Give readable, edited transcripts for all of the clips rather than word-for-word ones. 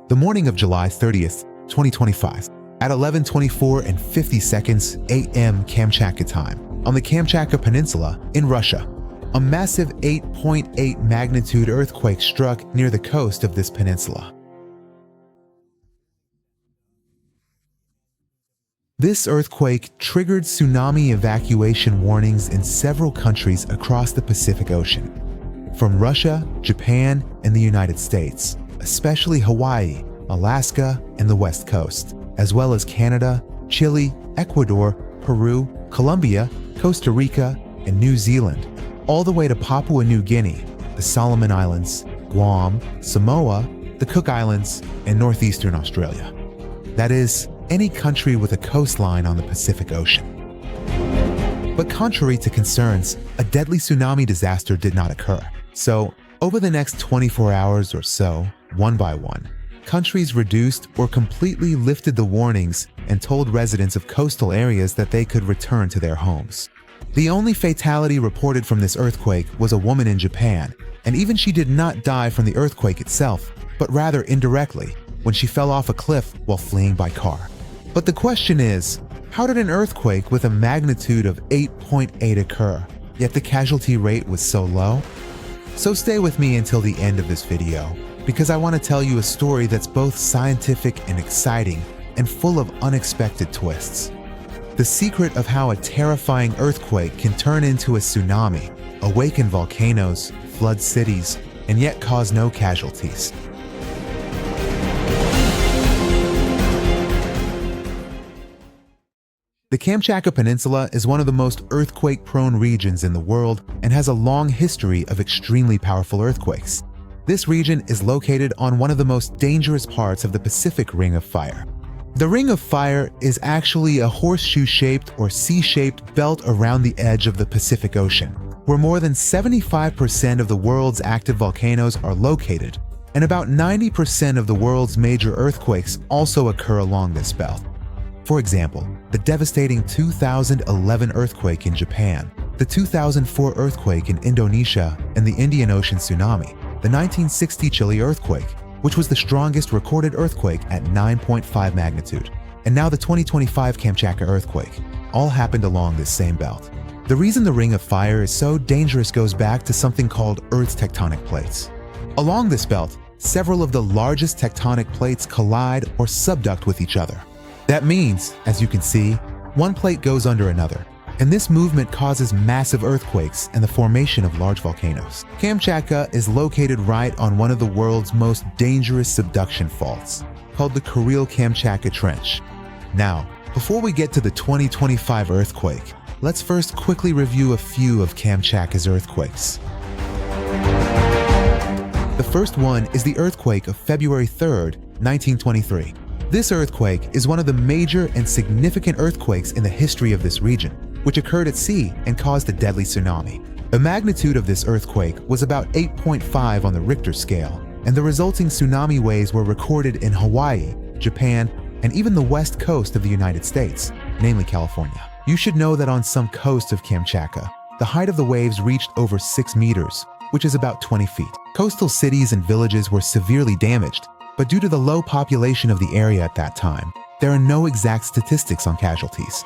The morning of July 30th, 2025, at 11:24:50 a.m. Kamchatka time, on the Kamchatka Peninsula in Russia, a massive 8.8 magnitude earthquake struck near the coast of this peninsula. This earthquake triggered tsunami evacuation warnings in several countries across the Pacific Ocean, from Russia, Japan, and the United States, especially Hawaii, Alaska, and the West Coast, as well as Canada, Chile, Ecuador, Peru, Colombia, Costa Rica, and New Zealand, all the way to Papua New Guinea, the Solomon Islands, Guam, Samoa, the Cook Islands, and northeastern Australia. That is, any country with a coastline on the Pacific Ocean. But contrary to concerns, a deadly tsunami disaster did not occur. So, over the next 24 hours or so, one by one, countries reduced or completely lifted the warnings and told residents of coastal areas that they could return to their homes. The only fatality reported from this earthquake was a woman in Japan, and even she did not die from the earthquake itself, but rather indirectly, when she fell off a cliff while fleeing by car. But the question is, how did an earthquake with a magnitude of 8.8 occur, yet the casualty rate was so low? So stay with me until the end of this video, because I want to tell you a story that's both scientific and exciting, and full of unexpected twists. The secret of how a terrifying earthquake can turn into a tsunami, awaken volcanoes, flood cities, and yet cause no casualties. The Kamchatka Peninsula is one of the most earthquake-prone regions in the world and has a long history of extremely powerful earthquakes. This region is located on one of the most dangerous parts of the Pacific Ring of Fire. The Ring of Fire is actually a horseshoe-shaped or C-shaped belt around the edge of the Pacific Ocean, where more than 75% of the world's active volcanoes are located, and about 90% of the world's major earthquakes also occur along this belt. For example, the devastating 2011 earthquake in Japan, the 2004 earthquake in Indonesia, and the Indian Ocean tsunami, the 1960 Chile earthquake, which was the strongest recorded earthquake at 9.5 magnitude, and now the 2025 Kamchatka earthquake, all happened along this same belt. The reason the Ring of Fire is so dangerous goes back to something called Earth's tectonic plates. Along this belt, several of the largest tectonic plates collide or subduct with each other. That means, as you can see, one plate goes under another, and this movement causes massive earthquakes and the formation of large volcanoes. Kamchatka is located right on one of the world's most dangerous subduction faults, called the Kuril-Kamchatka Trench. Now, before we get to the 2025 earthquake, let's first quickly review a few of Kamchatka's earthquakes. The first one is the earthquake of February 3rd, 1923. This earthquake is one of the major and significant earthquakes in the history of this region, which occurred at sea and caused a deadly tsunami. The magnitude of this earthquake was about 8.5 on the Richter scale, and the resulting tsunami waves were recorded in Hawaii, Japan, and even the west coast of the United States, namely California. You should know that on some coasts of Kamchatka, the height of the waves reached over 6 meters, which is about 20 feet. Coastal cities and villages were severely damaged, but due to the low population of the area at that time, there are no exact statistics on casualties.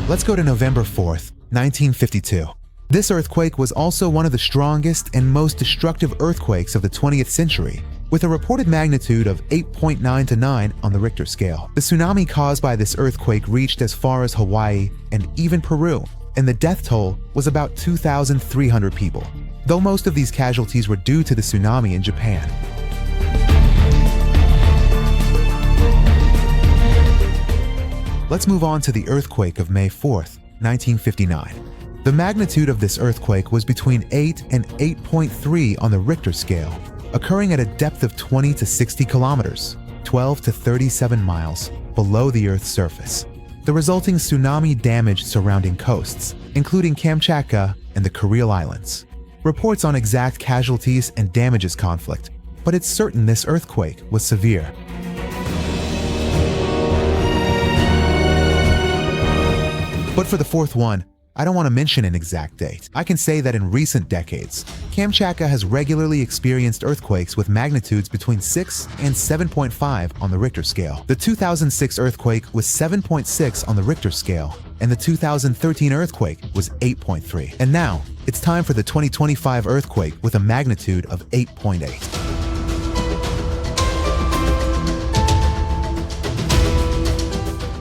Let's go to November 4th, 1952. This earthquake was also one of the strongest and most destructive earthquakes of the 20th century, with a reported magnitude of 8.9 to 9 on the Richter scale. The tsunami caused by this earthquake reached as far as Hawaii and even Peru, and the death toll was about 2,300 people, though most of these casualties were due to the tsunami in Japan. Let's move on to the earthquake of May 4th, 1959. The magnitude of this earthquake was between 8 and 8.3 on the Richter scale, occurring at a depth of 20 to 60 kilometers, 12 to 37 miles below the Earth's surface. The resulting tsunami damaged surrounding coasts, including Kamchatka and the Kuril Islands. Reports on exact casualties and damages conflict, but it's certain this earthquake was severe. But for the fourth one, I don't want to mention an exact date. I can say that in recent decades, Kamchatka has regularly experienced earthquakes with magnitudes between 6 and 7.5 on the Richter scale. The 2006 earthquake was 7.6 on the Richter scale, and the 2013 earthquake was 8.3. And now, it's time for the 2025 earthquake with a magnitude of 8.8.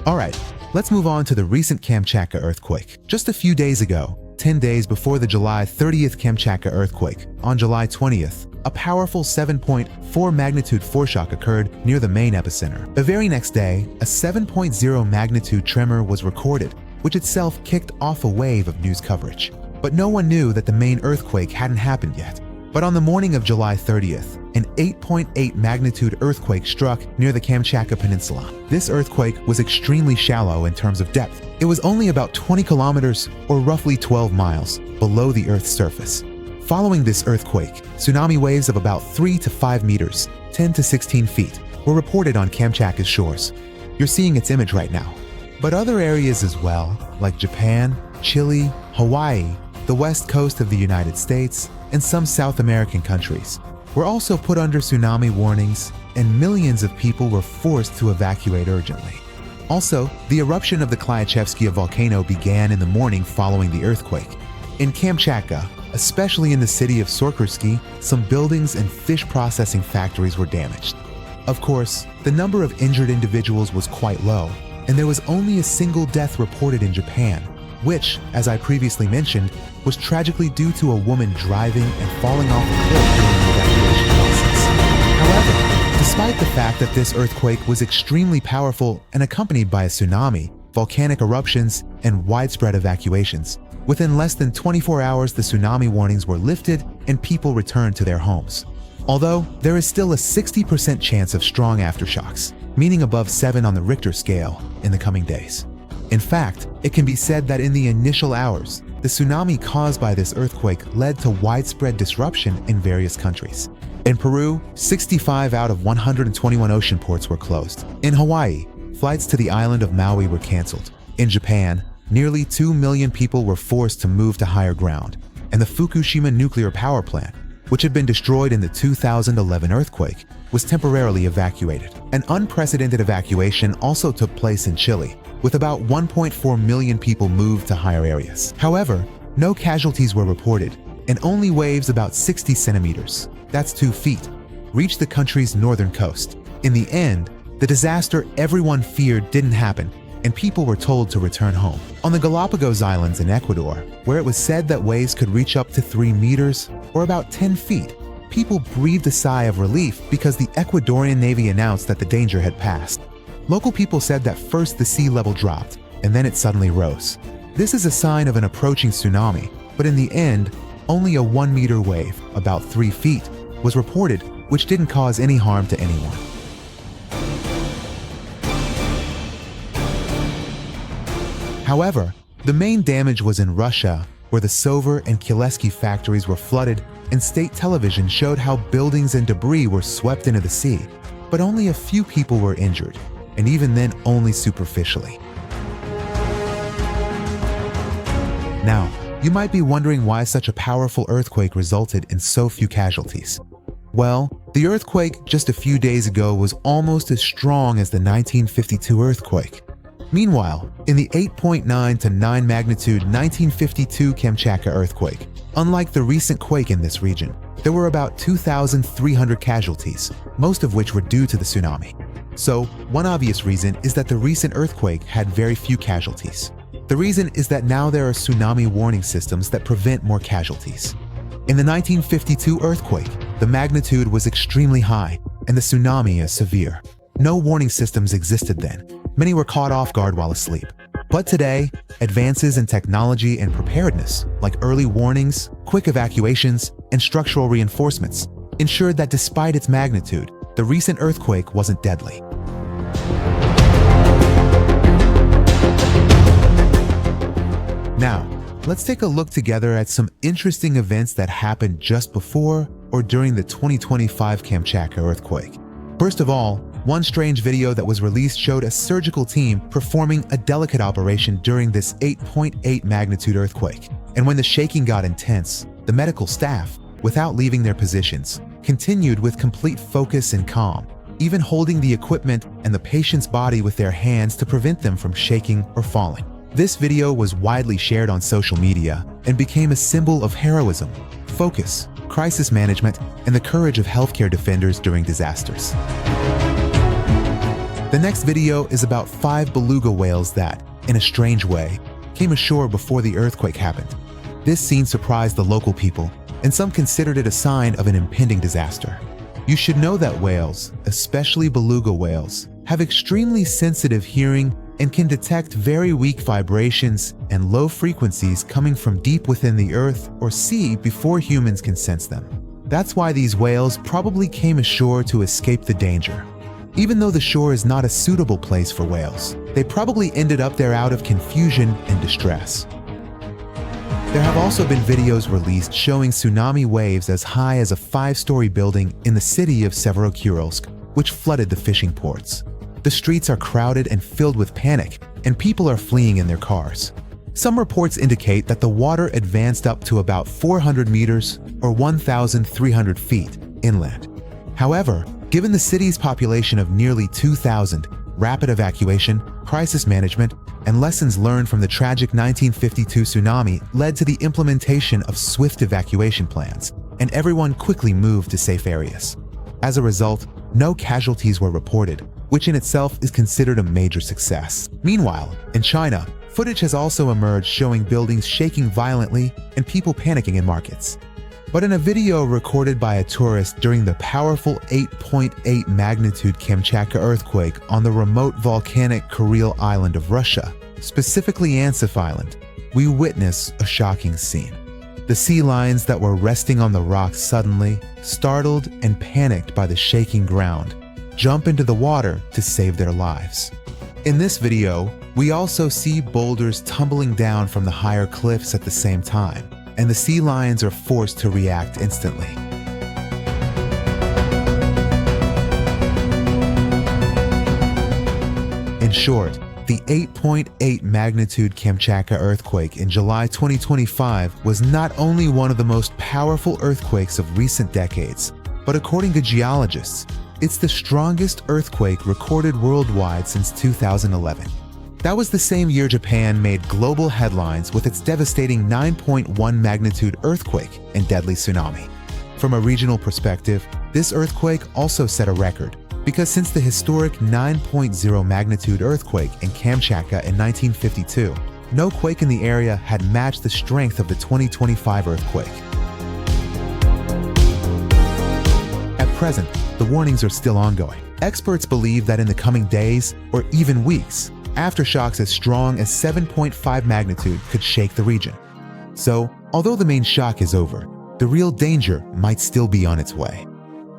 Alright, let's move on to the recent Kamchatka earthquake. Just a few days ago, 10 days before the July 30th Kamchatka earthquake, on July 20th, a powerful 7.4 magnitude foreshock occurred near the main epicenter. The very next day, a 7.0 magnitude tremor was recorded, which itself kicked off a wave of news coverage. But no one knew that the main earthquake hadn't happened yet. But on the morning of July 30th, an 8.8 magnitude earthquake struck near the Kamchatka Peninsula. This earthquake was extremely shallow in terms of depth. It was only about 20 kilometers, or roughly 12 miles, below the Earth's surface. Following this earthquake, tsunami waves of about 3 to 5 meters, 10 to 16 feet, were reported on Kamchatka's shores. You're seeing its image right now. But other areas as well, like Japan, Chile, Hawaii, the west coast of the United States, and some South American countries, were also put under tsunami warnings, and millions of people were forced to evacuate urgently. Also, the eruption of the Klyachevskia volcano began in the morning following the earthquake. In Kamchatka, especially in the city of Sorkursky, some buildings and fish processing factories were damaged. Of course, the number of injured individuals was quite low, and there was only a single death reported in Japan, which, as I previously mentioned, was tragically due to a woman driving and falling off a cliff during the evacuation process. However, despite the fact that this earthquake was extremely powerful and accompanied by a tsunami, volcanic eruptions, and widespread evacuations, within less than 24 hours the tsunami warnings were lifted and people returned to their homes. Although, there is still a 60% chance of strong aftershocks, meaning above 7 on the Richter scale, in the coming days. In fact, it can be said that in the initial hours, the tsunami caused by this earthquake led to widespread disruption in various countries. In Peru, 65 out of 121 ocean ports were closed. In Hawaii, flights to the island of Maui were canceled. In Japan, nearly 2 million people were forced to move to higher ground. And the Fukushima nuclear power plant, which had been destroyed in the 2011 earthquake, was temporarily evacuated. An unprecedented evacuation also took place in Chile, with about 1.4 million people moved to higher areas. However, no casualties were reported, and only waves about 60 centimeters, that's 2 feet, reached the country's northern coast. In the end, the disaster everyone feared didn't happen, and people were told to return home. On the Galapagos Islands in Ecuador, where it was said that waves could reach up to 3 meters, or about 10 feet, people breathed a sigh of relief because the Ecuadorian Navy announced that the danger had passed. Local people said that first the sea level dropped, and then it suddenly rose. This is a sign of an approaching tsunami, but in the end, only a 1-meter wave, about 3 feet, was reported, which didn't cause any harm to anyone. However, the main damage was in Russia, where the Sover and Kielski factories were flooded, and state television showed how buildings and debris were swept into the sea, but only a few people were injured, and even then only superficially. Now, you might be wondering why such a powerful earthquake resulted in so few casualties. Well, the earthquake just a few days ago was almost as strong as the 1952 earthquake. Meanwhile, in the 8.9 to 9 magnitude 1952 Kamchatka earthquake, unlike the recent quake in this region, there were about 2,300 casualties, most of which were due to the tsunami. So, one obvious reason is that the recent earthquake had very few casualties. The reason is that now there are tsunami warning systems that prevent more casualties. In the 1952 earthquake, the magnitude was extremely high and the tsunami is severe. No warning systems existed then. Many were caught off guard while asleep. But today, advances in technology and preparedness, like early warnings, quick evacuations, and structural reinforcements, ensured that despite its magnitude, the recent earthquake wasn't deadly. Now, let's take a look together at some interesting events that happened just before or during the 2025 Kamchatka earthquake. First of all, One strange video that was released showed a surgical team performing a delicate operation during this 8.8 magnitude earthquake. And when the shaking got intense, the medical staff, without leaving their positions, continued with complete focus and calm, even holding the equipment and the patient's body with their hands to prevent them from shaking or falling. This video was widely shared on social media and became a symbol of heroism, focus, crisis management, and the courage of healthcare defenders during disasters. The next video is about 5 beluga whales that, in a strange way, came ashore before the earthquake happened. This scene surprised the local people, and some considered it a sign of an impending disaster. You should know that whales, especially beluga whales, have extremely sensitive hearing and can detect very weak vibrations and low frequencies coming from deep within the earth or sea before humans can sense them. That's why these whales probably came ashore to escape the danger. Even though the shore is not a suitable place for whales, they probably ended up there out of confusion and distress. There have also been videos released showing tsunami waves as high as a 5-story building in the city of Severodvinsk, which flooded the fishing ports. The streets are crowded and filled with panic, and people are fleeing in their cars. Some reports indicate that the water advanced up to about 400 meters or 1,300 feet inland. However, given the city's population of nearly 2,000, rapid evacuation, crisis management, and lessons learned from the tragic 1952 tsunami led to the implementation of swift evacuation plans, and everyone quickly moved to safe areas. As a result, no casualties were reported, which in itself is considered a major success. Meanwhile, in China, footage has also emerged showing buildings shaking violently and people panicking in markets. But in a video recorded by a tourist during the powerful 8.8 magnitude Kamchatka earthquake on the remote volcanic Kuril island of Russia, specifically Ansif Island, we witness a shocking scene. The sea lions that were resting on the rocks suddenly, startled and panicked by the shaking ground, jump into the water to save their lives. In this video, we also see boulders tumbling down from the higher cliffs at the same time, and the sea lions are forced to react instantly. In short, the 8.8 magnitude Kamchatka earthquake in July 2025 was not only one of the most powerful earthquakes of recent decades, but according to geologists, it's the strongest earthquake recorded worldwide since 2011. That was the same year Japan made global headlines with its devastating 9.1 magnitude earthquake and deadly tsunami. From a regional perspective, this earthquake also set a record, because since the historic 9.0 magnitude earthquake in Kamchatka in 1952, no quake in the area had matched the strength of the 2025 earthquake. At present, the warnings are still ongoing. Experts believe that in the coming days, or even weeks, aftershocks as strong as 7.5 magnitude could shake the region. So, although the main shock is over, the real danger might still be on its way.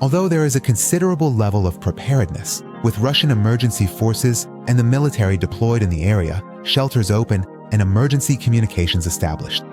Although there is a considerable level of preparedness, with Russian emergency forces and the military deployed in the area, shelters open, and emergency communications established.